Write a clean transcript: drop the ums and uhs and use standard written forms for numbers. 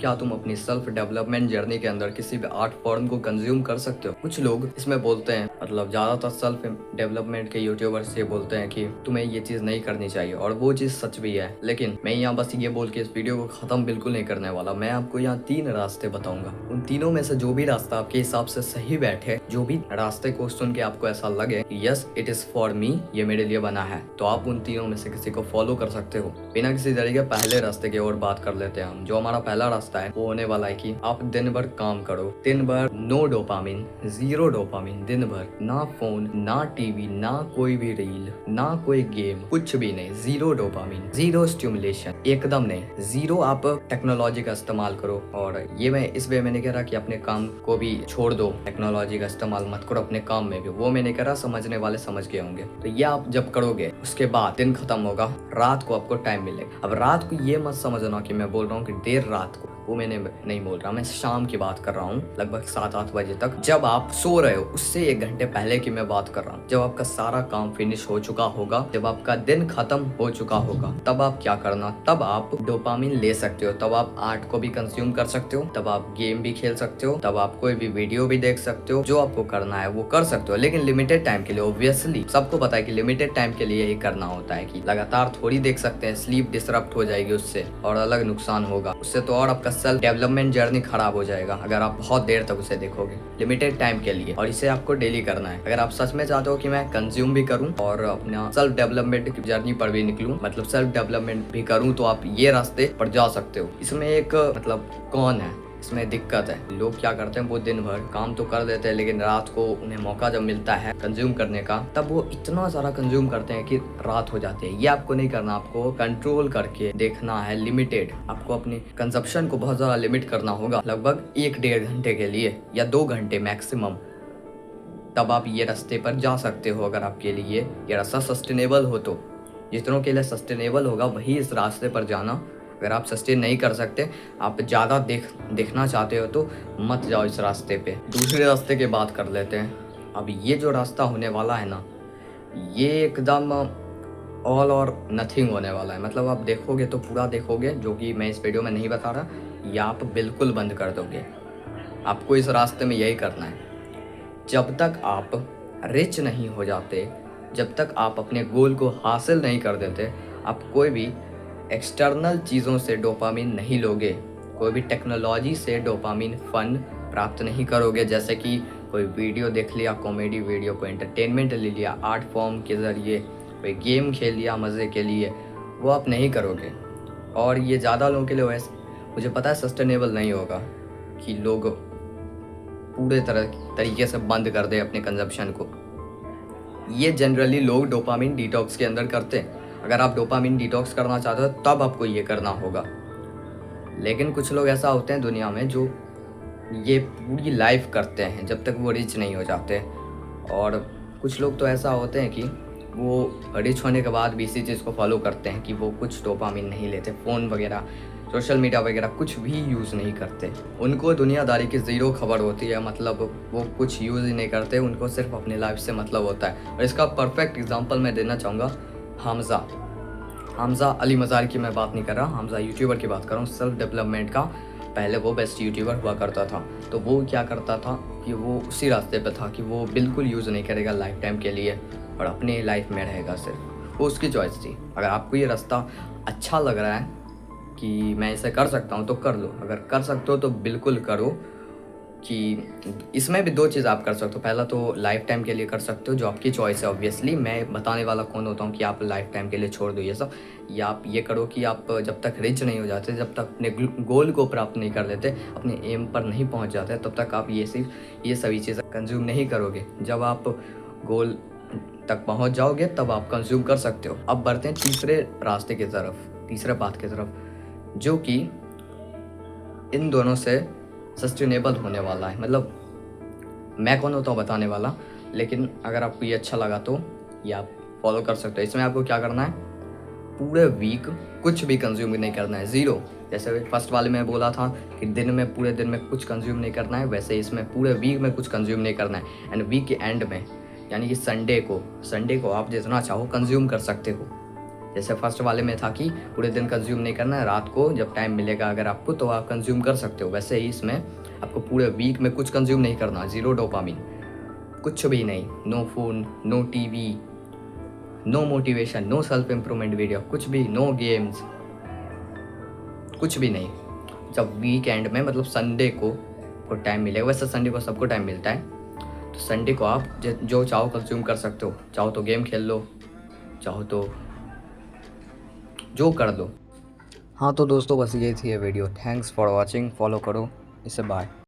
क्या तुम अपनी सेल्फ डेवलपमेंट जर्नी के अंदर किसी भी आर्ट फॉर्म को कंज्यूम कर सकते हो? कुछ लोग इसमें बोलते हैं, मतलब ज्यादातर सेल्फ डेवलपमेंट के यूट्यूबर्स ये बोलते हैं कि तुम्हें ये चीज नहीं करनी चाहिए, और वो चीज सच भी है। लेकिन मैं यहाँ बस ये बोल के इस वीडियो को खत्म बिल्कुल नहीं करने वाला। मैं आपको यहाँ 3 रास्ते बताऊंगा। उन तीनों में से जो भी रास्ता आपके हिसाब से सही बैठे, जो भी रास्ते को सुन के आपको ऐसा लगे कि yes it is for me, ये मेरे लिए बना है, तो आप उन तीनों में से किसी को फॉलो कर सकते हो। बिना किसी तरीके पहले रास्ते की ओर बात कर लेते हैं हम। जो हमारा पहला रास्ता है वो होने वाला है कि आप दिन भर काम करो, दिन भर नो डोपामिन, जीरो डोपामिन, दिन भर ना फोन, ना टीवी, ना कोई भी रील, ना कोई गेम, कुछ भी नहीं, जीरो डोपामिन, जीरो स्टिमुलेशन, एकदम नहीं, जीरो। आप टेक्नोलॉजी का इस्तेमाल करो, और ये मैं इस वे में नहीं कह रहा कि अपने काम को भी छोड़ दो, टेक्नोलॉजी का इस्तेमाल मत करो अपने काम में भी, वो मैं नहीं कह रहा, समझने वाले समझ गए होंगे। तो ये आप जब करोगे उसके बाद दिन खत्म होगा, रात को आपको टाइम मिलेगा। अब रात को ये मत समझना कि मैं बोल रहा हूँ कि देर रात को, वो मैंने नहीं बोल रहा, मैं शाम की बात कर रहा हूँ, लगभग 7-8 बजे तक, जब आप सो रहे हो उससे 1 घंटे पहले की मैं बात कर रहा हूँ। जब आपका सारा काम फिनिश हो चुका होगा, जब आपका दिन खत्म हो चुका होगा, तब आप क्या करना, तब आप डोपामिन ले सकते हो, तब आप आर्ट को भी कंज्यूम कर सकते हो, तब आप गेम भी खेल सकते हो, तब आप कोई भी वीडियो भी देख सकते हो, जो आपको करना है वो कर सकते हो, लेकिन लिमिटेड टाइम के लिए। ऑब्वियसली सबको पता है कि लिमिटेड टाइम के लिए ही करना होता है, कि लगातार थोड़ी देख सकते हैं, स्लीप डिसरप्ट हो जाएगी उससे, और अलग नुकसान होगा उससे, तो और आपका सेल्फ डेवलपमेंट जर्नी खराब हो जाएगा अगर आप बहुत देर तक उसे देखोगे। लिमिटेड टाइम के लिए, और इसे आपको डेली करना है। अगर आप सच में चाहते हो कि मैं कंज्यूम भी करूं और अपना सेल्फ डेवलपमेंट की जर्नी पर भी निकलूं, मतलब सेल्फ डेवलपमेंट भी करूं, तो आप ये रास्ते पर जा सकते हो। इसमें एक मतलब कौन है, इसमें दिक्कत है। लोग क्या करते हैं, वो दिन भर काम तो कर देते हैं, लेकिन रात को उन्हें मौका जब मिलता है कंज्यूम करने का, तब वो इतना सारा कंज्यूम करते हैं कि रात हो जाती है। ये आपको नहीं करना, आपको कंट्रोल करके देखना है, लिमिटेड। आपको अपनी कंजप्शन को बहुत ज़्यादा लिमिट करना होगा, लगभग 1-1.5 घंटे के लिए या 2 घंटे मैक्सिमम। तब आप ये रास्ते पर जा सकते हो, अगर आपके लिए ये रास्ता सस्टेनेबल हो तो। जितनों के लिए सस्टेनेबल होगा वही इस रास्ते पर जाना। अगर आप सस्टेन नहीं कर सकते, आप ज़्यादा देखना चाहते हो, तो मत जाओ इस रास्ते पे। दूसरे रास्ते की बात कर लेते हैं। अब ये जो रास्ता होने वाला है ना, ये एकदम ऑल और नथिंग होने वाला है। मतलब आप देखोगे तो पूरा देखोगे, जो कि मैं इस वीडियो में नहीं बता रहा, या आप बिल्कुल बंद कर दोगे। आपको इस रास्ते में यही करना है। जब तक आप रिच नहीं हो जाते, जब तक आप अपने गोल को हासिल नहीं कर देते, आप कोई भी एक्सटर्नल चीज़ों से डोपामिन नहीं लोगे, कोई भी टेक्नोलॉजी से डोपामिन फन प्राप्त नहीं करोगे। जैसे कि कोई वीडियो देख लिया, कॉमेडी वीडियो, कोई एंटरटेनमेंट ले लिया आर्ट फॉर्म के ज़रिए, कोई गेम खेल लिया मज़े के लिए, वो आप नहीं करोगे। और ये ज़्यादा लोगों के लिए वैसे मुझे पता है सस्टेनेबल नहीं होगा कि लोग पूरे तरीके से बंद कर दे अपने कंजप्शन को। ये जनरली लोग डोपामिन डिटॉक्स के अंदर करते हैं। अगर आप डोपामिन डिटॉक्स करना चाहते हो तब आपको ये करना होगा। लेकिन कुछ लोग ऐसा होते हैं दुनिया में जो ये पूरी लाइफ करते हैं जब तक वो रिच नहीं हो जाते, और कुछ लोग तो ऐसा होते हैं कि वो रिच होने के बाद भी इसी चीज़ को फॉलो करते हैं कि वो कुछ डोपामिन नहीं लेते, फ़ोन वगैरह, सोशल मीडिया वगैरह कुछ भी यूज़ नहीं करते। उनको दुनियादारी की ज़ीरो खबर होती है, मतलब वो कुछ यूज़ ही नहीं करते, उनको सिर्फ अपनी लाइफ से मतलब होता है। और इसका परफेक्ट एग्जांपल मैं देना चाहूँगा, हमज़ा अली मज़ार की मैं बात नहीं कर रहा, हमज़ा यूट्यूबर की बात कर रहा हूँ, सेल्फ डेवलपमेंट का। पहले वो बेस्ट यूट्यूबर हुआ करता था, तो वो क्या करता था कि वो उसी रास्ते पे था कि वो बिल्कुल यूज़ नहीं करेगा लाइफ टाइम के लिए, और अपनी लाइफ में रहेगा सिर्फ। वो उसकी चॉइस थी। अगर आपको ये रास्ता अच्छा लग रहा है कि मैं इसे कर सकता हूँ तो कर लो, अगर कर सकते हो तो बिल्कुल करो। कि इसमें भी 2 चीज़ आप कर सकते हो। पहला तो लाइफ टाइम के लिए कर सकते हो, जो आपकी चॉइस है। ऑब्वियसली मैं बताने वाला कौन होता हूँ कि आप लाइफ टाइम के लिए छोड़ दो ये सब, या आप ये करो कि आप जब तक रिच नहीं हो जाते, जब तक अपने गोल को प्राप्त नहीं कर लेते, अपने एम पर नहीं पहुँच जाते, तब तक आप ये सभी चीज़ें कंज्यूम नहीं करोगे। जब आप गोल तक पहुँच जाओगे तब आप कंज्यूम कर सकते हो। अब बढ़ते हैं तीसरे रास्ते की तरफ, तीसरे पाथ की तरफ, जो कि इन दोनों से सस्टेनेबल होने वाला है। मतलब मैं कौन होता हूँ बताने वाला, लेकिन अगर आपको ये अच्छा लगा तो ये आप फॉलो कर सकते हो। इसमें आपको क्या करना है, पूरे वीक कुछ भी कंज्यूम नहीं करना है, ज़ीरो। जैसे फर्स्ट वाले में बोला था कि पूरे दिन में कुछ कंज्यूम नहीं करना है, वैसे इसमें पूरे वीक में कुछ कंज्यूम नहीं करना है। एंड वीक के एंड में, यानी कि संडे को आप जितना चाहो कंज्यूम कर सकते हो। जैसे फर्स्ट वाले में था कि पूरे दिन कंज्यूम नहीं करना है, रात को जब टाइम मिलेगा अगर आपको तो आप कंज्यूम कर सकते हो। वैसे ही इसमें आपको पूरे वीक में कुछ कंज्यूम नहीं करना, ज़ीरो डोपामिन, कुछ भी नहीं, no phone, no TV, no motivation, no self improvement video, कुछ भी, नो गेम्स, कुछ भी नहीं। जब वीकेंड में मतलब संडे को टाइम मिलेगा, वैसे संडे को सबको टाइम मिलता है, तो संडे को आप जो चाहो कंज्यूम कर सकते हो। चाहो तो गेम खेल लो, चाहो तो जो कर दो। हाँ तो दोस्तों बस ये थी ये video. Thanks for watching. Follow करो इसे। बाय।